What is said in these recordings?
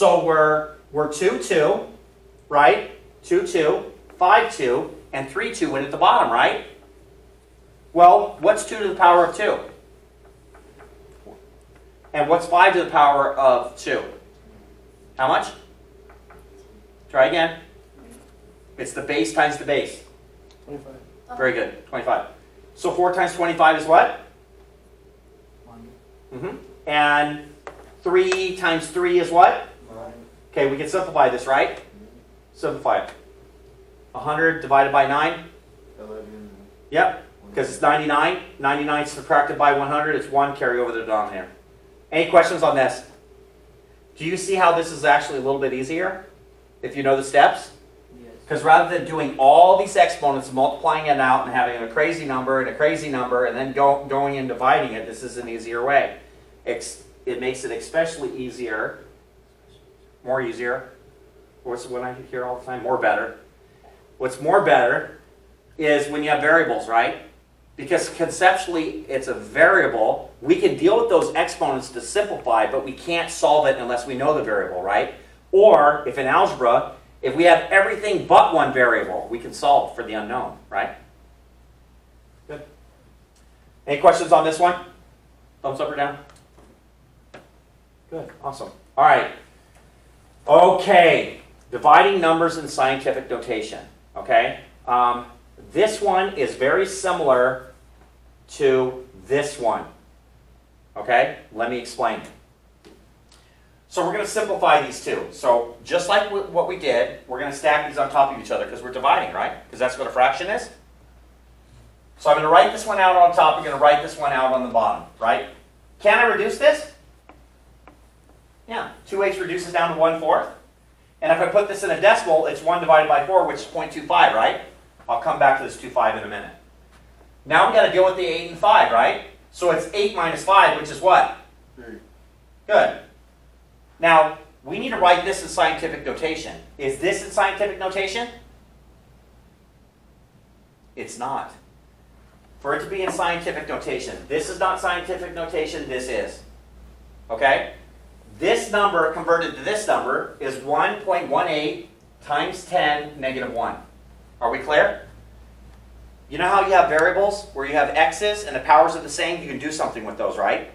So we're 2, 2, right? 2, 2, 5, 2, and 3, 2 went at the bottom, right? Well, what's 2 to the power of 2? And what's 5 to the power of 2? How much? Try again. It's the base times the base. 25. Very good. 25. So 4 times 25 is what? 1. And 3 times 3 is what? 9. Okay, we can simplify this, right? Simplify it. 100 divided by 9? 11. Yep, because it's 99. 99 subtracted by 100, it's 1, carry over the denominator. Any questions on this? Do you see how this is actually a little bit easier if you know the steps? Yes. Because rather than doing all these exponents, multiplying it out and having a crazy number and then going and dividing it, this is an easier way. It makes it especially easier, more easier. What's what I hear all the time? More better. What's more better is when you have variables, right? Because conceptually it's a variable. We can deal with those exponents to simplify, but we can't solve it unless we know the variable, right? Or if in algebra, if we have everything but one variable, we can solve for the unknown, right? Good. Any questions on this one? Thumbs up or down? Good, awesome. All right. Okay, dividing numbers in scientific notation, okay? This one is very similar to this one, okay? Let me explain. So we're going to simplify these two. So just like what we did, we're going to stack these on top of each other because we're dividing, right? Because that's what a fraction is. So I'm going to write this one out on top, I'm going to write this one out on the bottom, right? Can I reduce this? Yeah, 2/8 reduces down to 1/4. And if I put this in a decimal, it's 1 divided by 4, which is 0.25, right? I'll come back to this 2.5 in a minute. Now we've got to deal with the 8 and 5, right? So it's 8 minus 5, which is what? 3. Good. Now, we need to write this in scientific notation. Is this in scientific notation? It's not. For it to be in scientific notation, this is not scientific notation, this is. Okay? This number converted to this number is 1.18 times 10 negative 1. Are we clear? You know how you have variables where you have x's and the powers are the same? You can do something with those, right?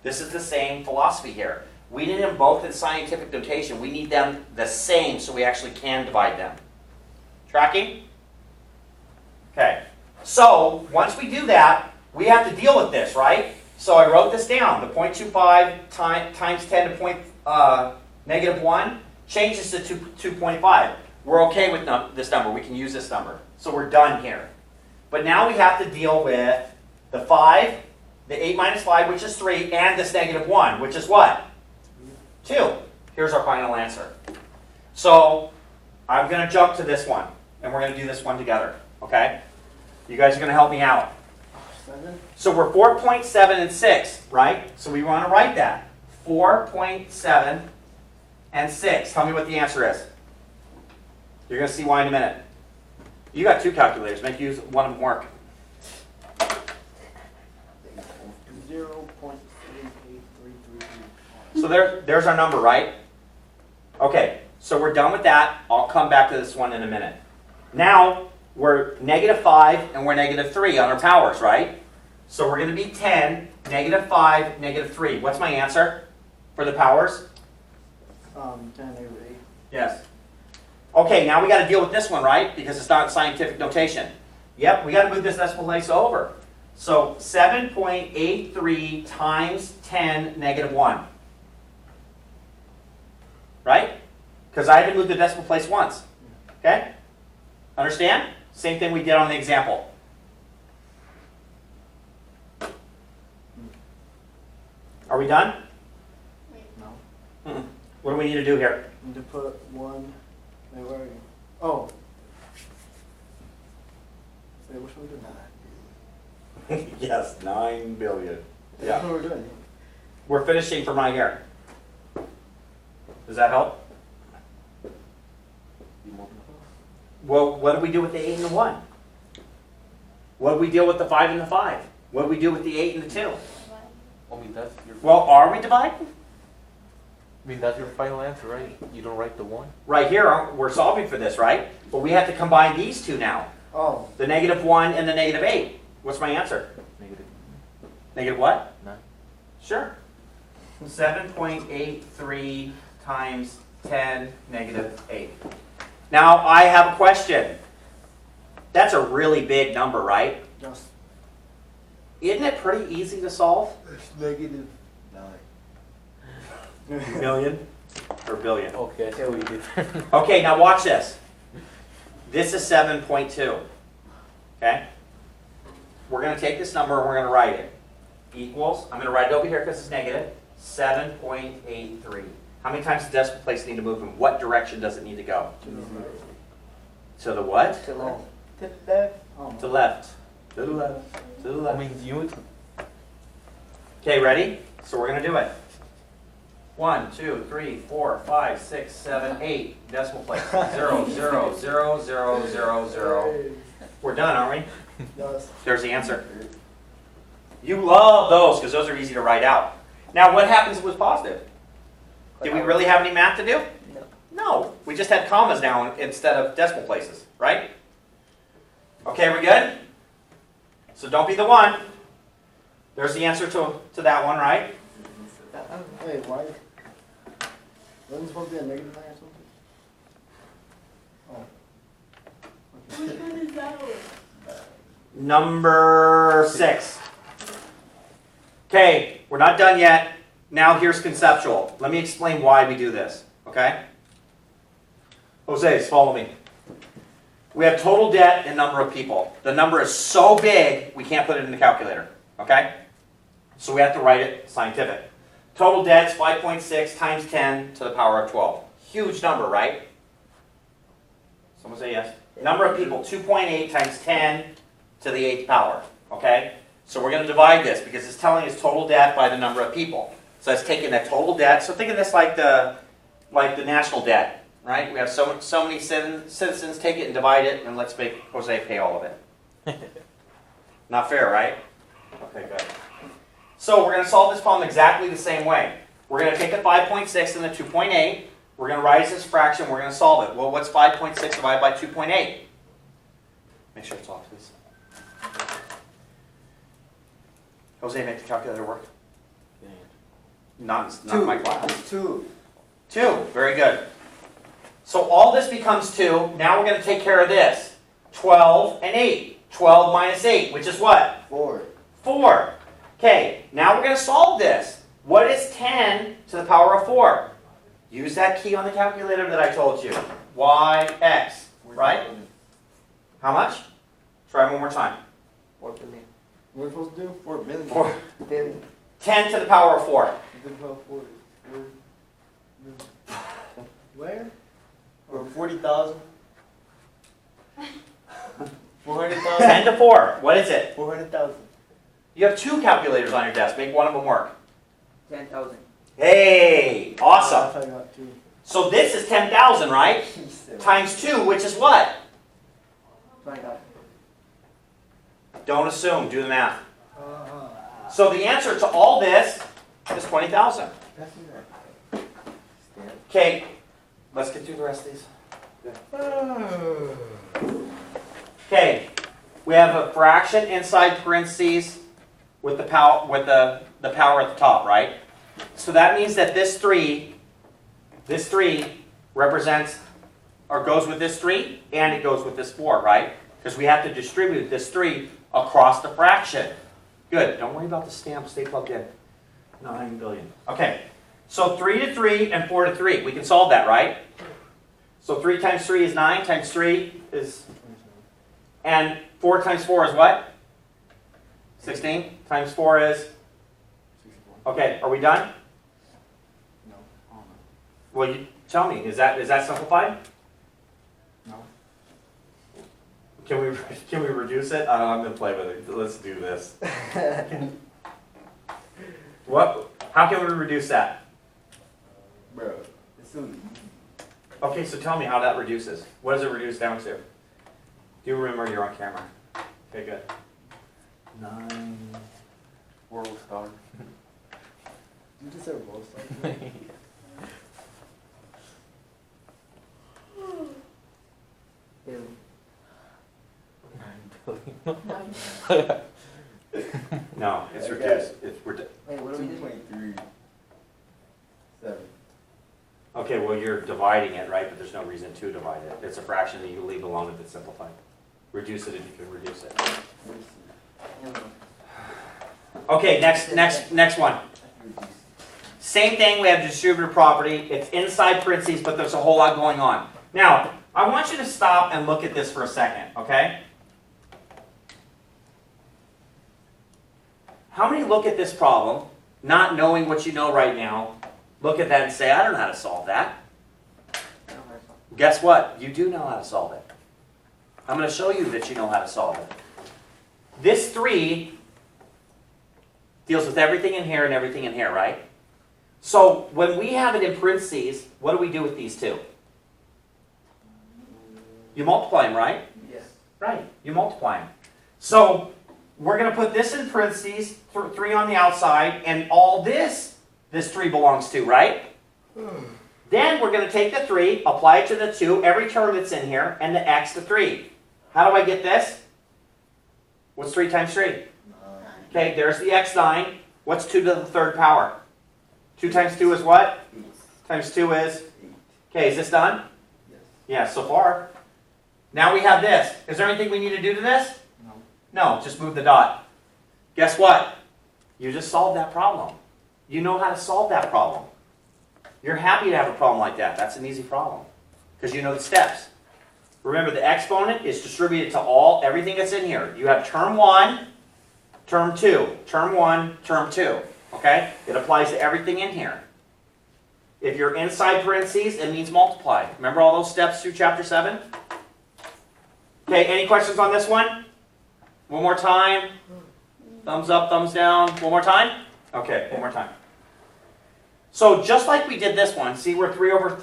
This is the same philosophy here. We need them both in scientific notation. We need them the same so we actually can divide them. Tracking? Okay. So, once we do that, we have to deal with this, right? So I wrote this down. The 0.25 times 10 to negative 1 changes to 2.5. We're okay with this number. We can use this number. So we're done here. But now we have to deal with the 5, the 8 minus 5, which is 3, and this negative 1, which is what? 2. Here's our final answer. So I'm going to jump to this one, and we're going to do this one together. Okay? You guys are going to help me out. 7. So we're 4.7 and 6, right? So we want to write that. 4.7 and 6. Tell me what the answer is. You're going to see why in a minute. You got 2 calculators. Make use of one of them work. 0.38333. So there's our number, right? Okay, so we're done with that. I'll come back to this one in a minute. Now, we're negative 5 and we're negative 3 on our powers, right? So we're going to be 10, negative 5, negative 3. What's my answer for the powers? 10 negative 8. Yes. Okay, now we got to deal with this one, right? Because it's not scientific notation. Yep, we got to move this decimal place over. So 7.83 times 10 negative 1. Right? Because I had to move the decimal place once. Okay? Understand? Same thing we did on the example. Are we done? No. What do we need to do here? Need to put 1. Wait, where are you? Oh. Wait, which one did that? Yes, 9 billion. That's Yeah. what we're doing. We're finishing from right here. Does that help? Well, what did we do with the 8 and the 1? What did we deal with the 5 and the 5? What did we do with the 8 and the 2? Well, I mean, that's your... Well, are we dividing? I mean, that's your final answer, right? You don't write the 1? Right here, we're solving for this, right? But we have to combine these two now. Oh, The -1 and the -8. What's my answer? Negative Negative what? 9. Sure. 7.83 times 10 -8. Now, I have a question. That's a really big number, right? just, Isn't it pretty easy to solve? it's -9. Million or billion? Okay, I see what you did. Okay, now watch this. This is 7.2. Okay? We're going to take this number and we're going to write it. Equals, I'm going to write it over here because it's negative, 7.83. How many times does the decimal place need to move and what direction does it need to go? To the what? To left. To the left. Oh, To the left. To the left. To the I left. mean, you. Okay, ready? So we're going to do it. 1, 2, 3, 4, 5, 6, 7, 8. Decimal place. 0, 0, 0, 0, 0, 0. We're done, aren't we? Just, There's the answer. You love those because those are easy to write out. Now, what happens if it was positive? Did we really have any math to do? No. No. We just had commas now instead of decimal places, right? Okay, we good? So don't be the 1. There's the answer to that one, right? wait, why? Wasn't it supposed to be a -9 or something? Oh. Which one is that one? Number 6. Okay, we're not done yet. Now here's conceptual. Let me explain why we do this, okay? Jose, follow me. We have total debt and number of people. The number is so big, we can't put it in the calculator, okay? So we have to write it scientific. Total debt's 5.6 times 10 to the power of 12. Huge number, right? Someone say yes. Number of people, 2.8 times 10 to the 8th power, okay? So we're going to divide this because it's telling us total debt by the number of people. So it's taking that total debt. So think of this like the national debt, right? We have so many citizens, take it and divide it, and let's make Jose pay all of it. Not fair, right? Okay, good. So we're going to solve this problem exactly the same way. We're going to take the 5.6 and the 2.8. We're going to write this fraction. We're going to solve it. Well, what's 5.6 divided by 2.8? Make sure it's off, please. Jose, make the calculator work. Not my class. 2. 2. Very good. So all this becomes 2. Now we're going to take care of this. 12 and 8. 12 minus 8, which is what? 4. 4. Okay, now we're going to solve this. What is 10 to the power of 4? Use that key on the calculator that I told you. YX. Right? How much? Try one more time. 4 billion. What are we supposed to do? 4 billion. 4. Billion. 10 to the power of 4. Where? Or 40,000? 400,000? 10 to 4. What is it? 400,000. You have 2 calculators on your desk. Make one of them work. 10,000. Hey, awesome. I got 2. So this is 10,000, right? Times 2, which is what? 20,000. Don't assume. Do the math. So the answer to all this is 20,000. Okay, let's get through the rest of these. Okay, we have a fraction inside parentheses with the power the power at the top, right? So that means that this 3 represents or goes with this 3 and it goes with this 4, right? Because we have to distribute this 3 across the fraction. Good. Don't worry about the stamp. Stay plugged in. 9 billion. Okay. So 3 to 3 and 4 to 3. We can solve that, right? So 3 times 3 is 9 times 3 is... And 4 times 4 is what? 16 times 4 is... Okay. Are we done? No. Well, you tell me. Is that simplified? No. Can we reduce it? I don't know, I'm going to play with it. Let's do this. What? How can we reduce that? Bro, it's so easy. Okay, so tell me how that reduces. What does it reduce down to? Do you remember you're on camera? Okay, good. 9. World star. You just said roll No, it's I got reduced. Wait, what do we do? 2.37. Okay, well, you're dividing it, right? But there's no reason to divide it. It's a fraction that you leave alone if it's simplified. Reduce it if you can reduce it. Okay, next one. Same thing, we have distributive property. It's inside parentheses, but there's a whole lot going on. Now, I want you to stop and look at this for a second, okay? How many look at this problem, not knowing what you know right now, look at that and say, I don't know how to solve that? Guess what? You do know how to solve it. I'm going to show you that you know how to solve it. This 3 deals with everything in here and everything in here, right? So when we have it in parentheses, what do we do with these two? You multiply them, right? Yes. Right, you multiply them. So we're going to put this in parentheses, 3 on the outside, and all this 3 belongs to, right? Then we're going to take the 3, apply it to the 2, every term that's in here, and the x to 3. How do I get this? What's 3 times 3? Okay, there's the x9. What's 2 to the 3rd power? 2 times 2 is what? 8. Times 2 is? 8. Okay, is this done? Yes. Yeah, so far. Now we have this. Is there anything we need to do to this? No. No, just move the dot. Guess what? You just solved that problem. You know how to solve that problem. You're happy to have a problem like that. That's an easy problem because you know the steps. Remember, the exponent is distributed to everything that's in here. You have term 1, term 2, term 1, term 2. Okay? It applies to everything in here. If you're inside parentheses, it means multiply. Remember all those steps through chapter 7? Okay, any questions on this one? One more time. Thumbs up, thumbs down. One more time? Okay, one more time. So just like we did this one, see we're 3 over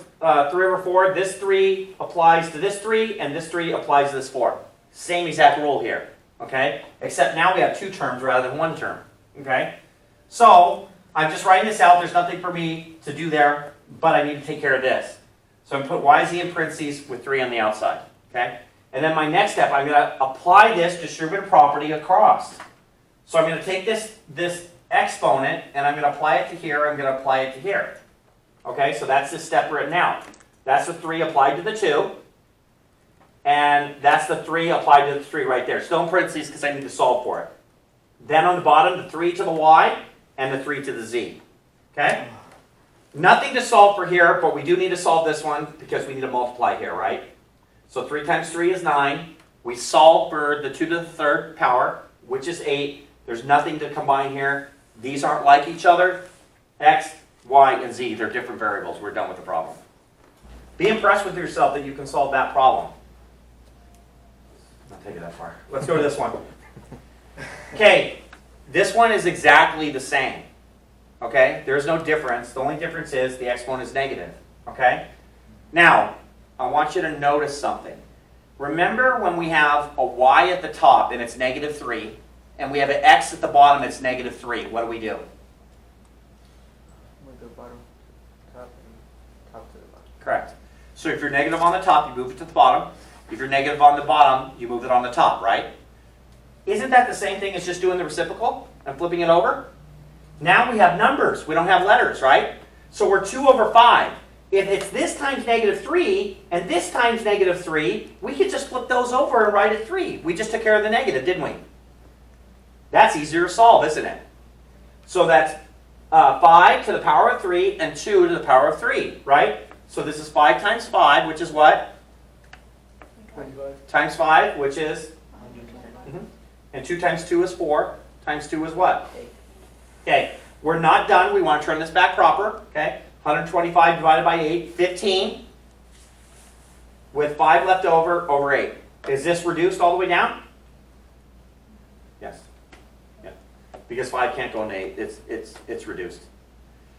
4. This 3 applies to this 3, and this 3 applies to this 4. Same exact rule here. Okay? Except now we have 2 terms rather than 1 term. Okay? So I'm just writing this out. There's nothing for me to do there, but I need to take care of this. So I'm going to put yz in parentheses with 3 on the outside. Okay? And then my next step, I'm going to apply this distributive property across. So I'm going to take this exponent, and I'm going to apply it to here, I'm going to apply it to here. Okay, so that's this step written out. That's the 3 applied to the 2, and that's the 3 applied to the 3 right there. Still in parentheses because I need to solve for it. Then on the bottom, the 3 to the y, and the 3 to the z. Okay? Nothing to solve for here, but we do need to solve this one because we need to multiply here, right? So 3 times 3 is 9. We solve for the 2 to the 3rd power, which is 8. There's nothing to combine here. These aren't like each other. X, y, and z, they're different variables. We're done with the problem. Be impressed with yourself that you can solve that problem. Not take it that far. Let's go to this one. Okay, this one is exactly the same. Okay, there's no difference. The only difference is the exponent is negative. Okay? Now, I want you to notice something. Remember when we have a y at the top and it's negative 3, and we have an x at the bottom, it's negative 3. What do we do? With the bottom to top and top to the bottom. Correct. So if you're negative on the top, you move it to the bottom. If you're negative on the bottom, you move it on the top, right? Isn't that the same thing as just doing the reciprocal and flipping it over? Now we have numbers. We don't have letters, right? So we're 2 over 5. If it's this times negative 3 and this times negative 3, we could just flip those over and write it 3. We just took care of the negative, didn't we? That's easier to solve, isn't it? So that's 5 to the power of 3 and 2 to the power of 3, right? So this is 5 times 5, which is what? 25. Times 5, which is? And 2 times 2 is 4. Times 2 is what? 8. Okay, we're not done. We want to turn this back proper. Okay, 125 divided by 8, 15. With 5 left over 8. Is this reduced all the way down? Yes. Yeah. Because 5 can't go into 8. It's reduced.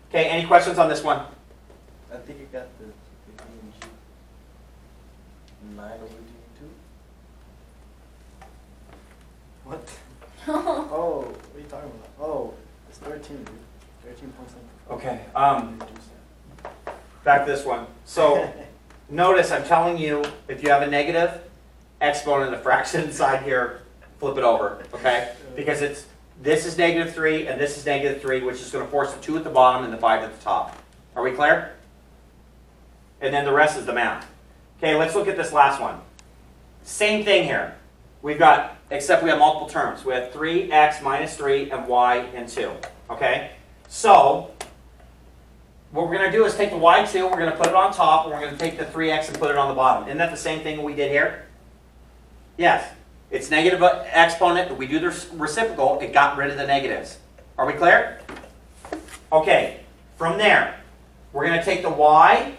Okay, any questions on this one? I think you got the 15 and G. 9 over D 2. What? Oh, what are you talking about? Oh, it's 13, dude. 13 point something. Okay. Reduce Back to this one. So notice I'm telling you, if you have a negative exponent, a fraction inside here, flip it over, okay? Because this is -3 and this is -3, which is going to force the 2 at the bottom and the 5 at the top. Are we clear? And then the rest is the math. Okay, let's look at this last one. Same thing here. We've got, except we have multiple terms. We have 3x minus 3 and y and 2. Okay? So, what we're going to do is take the y2, we're going to put it on top, and we're going to take the 3x and put it on the bottom. Isn't that the same thing we did here? Yes. It's negative exponent. We do the reciprocal. It got rid of the negatives. Are we clear? Okay. From there, we're going to take the y,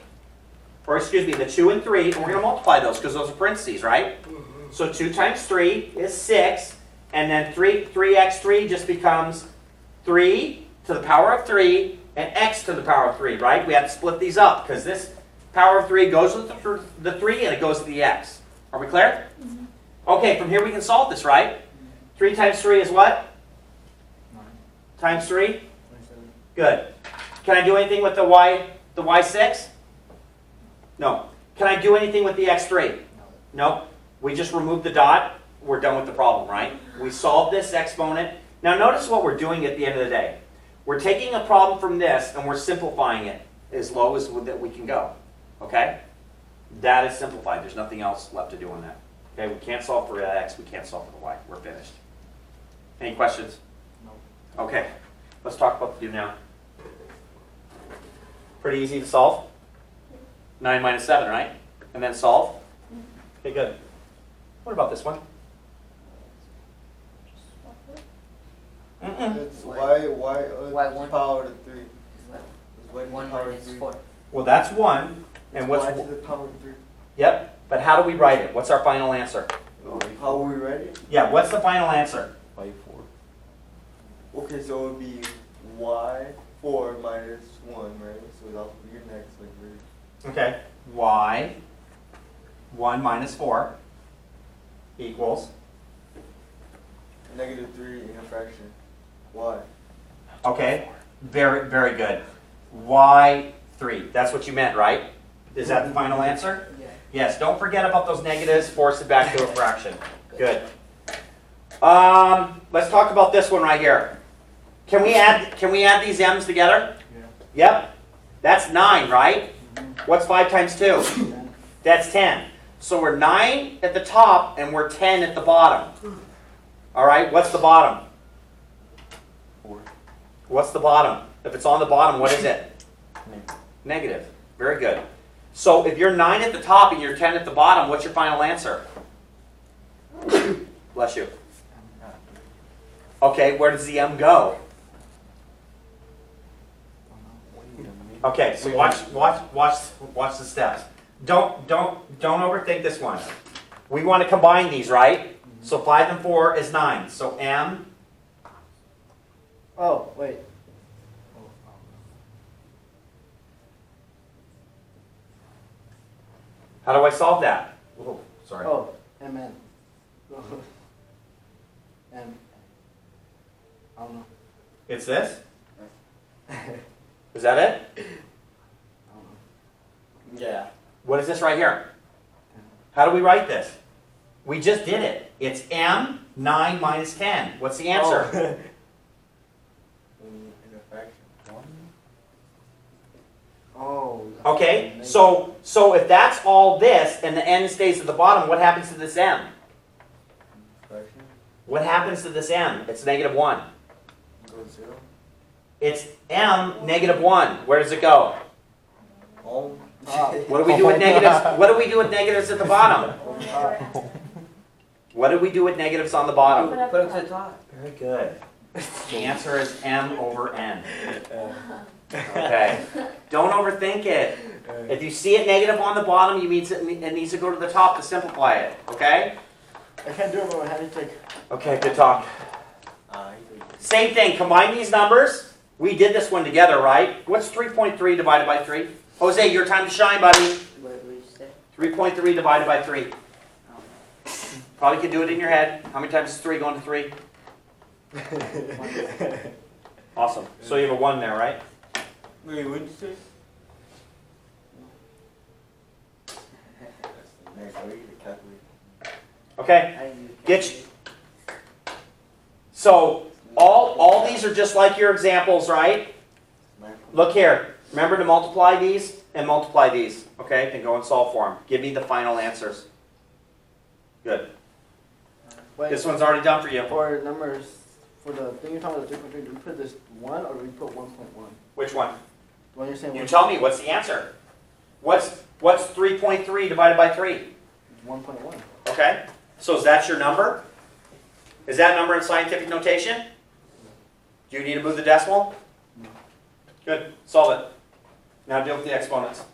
or excuse me, the 2 and 3, and we're going to multiply those because those are parentheses, right? So 2 times 3 is 6, and then 3x3 just becomes 3 to the power of 3 and x to the power of 3, right? We have to split these up because this power of 3 goes with the 3 and it goes with the x. Are we clear? Mm-hmm. Okay, from here we can solve this, right? 3 times 3 is what? 9. Times 3? 27. Good. Can I do anything with the y6? No. Can I do anything with the x3? No. We just remove the dot. We're done with the problem, right? We solved this exponent. Now notice what we're doing at the end of the day. We're taking a problem from this and we're simplifying it as low as that we can go. Okay? That is simplified. There's nothing else left to do on that. Okay, we can't solve for x, we can't solve for the y. We're finished. Any questions? No. Okay, let's talk about the do now. Pretty easy to solve. 9 minus 7, right? And then solve. Okay, good. What about this one? It's y Y1. power to 3. It's y to the 1 power of minus 3. 4. Well, that's 1. And what's... y to the power of 3. Yep, but how do we write it? What's our final answer? How will we write it? Yeah, what's the final answer? Okay, so it would be y4 minus 1, right? So that'll be your next, like, word. Okay, y 1 minus 4 equals... -3 in a fraction. Y. Okay, very, very good. y3, that's what you meant, right? Is that the final answer? Yeah. Yes, don't forget about those negatives, force it back to a fraction. Good. Let's talk about this one right here. Can we add these m's together? Yeah. Yep. That's 9, right? What's 5 times 2? 10. That's 10. So we're 9 at the top and we're 10 at the bottom. All right, what's the bottom? 4. What's the bottom? If it's on the bottom, what is it? Negative. Very good. So if you're 9 at the top and you're 10 at the bottom, what's your final answer? Bless you. Okay, where does the m go? Okay, so watch the steps. Don't overthink this one. We want to combine these, right? So 5 and 4 is 9. So m. Oh, wait. How do I solve that? Oh, sorry. Oh, MN. M. I don't know. It's this? Is that it? I don't know. Yeah. What is this right here? How do we write this? We just did it. It's m 9 minus 10. What's the answer? In a fraction. Oh. Okay, so if that's all this and the n stays at the bottom, what happens to this m? Fraction. What happens to this m? It's -1. Go 0. It's m -1. Where does it go? Home. What do we do with negatives? What do we do with negatives at the bottom? What do we do with negatives on the bottom? Put it to the top. Very good. The answer is m over n. Okay. Don't overthink it. If you see it negative on the bottom, you mean it needs to go to the top to simplify it. Okay? I can't do it, but I had to take. Okay, good talk. Same thing. Combine these numbers. We did this one together, right? What's 3.3 divided by 3? Jose, your time to shine, buddy. What did you say? 3.3 divided by 3. Probably can do it in your head. How many times is 3 going to 3? Awesome. So you have a 1 there, right? Wait, what did you say? That's the next. I need to calculate. Okay. I use Get So all these are just like your examples, right? Look here. Remember to multiply these and multiply these. Okay, then go and solve for them. Give me the final answers. Good. Wait, This one's already done for you. for numbers, for the thing you're talking about, the 3.3, do we put this 1 or do we put 1.1? Which one? The one you're saying You tell me. What's the answer? What's 3.3 divided by 3? 1.1. Okay. So is that your number? Is that number in scientific notation? Do you need to move the decimal? No. Good. Solve it. Now deal with the exponents.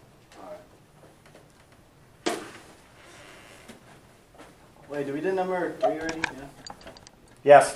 Alright. Wait, did we do number 3 already? Yeah. Yes.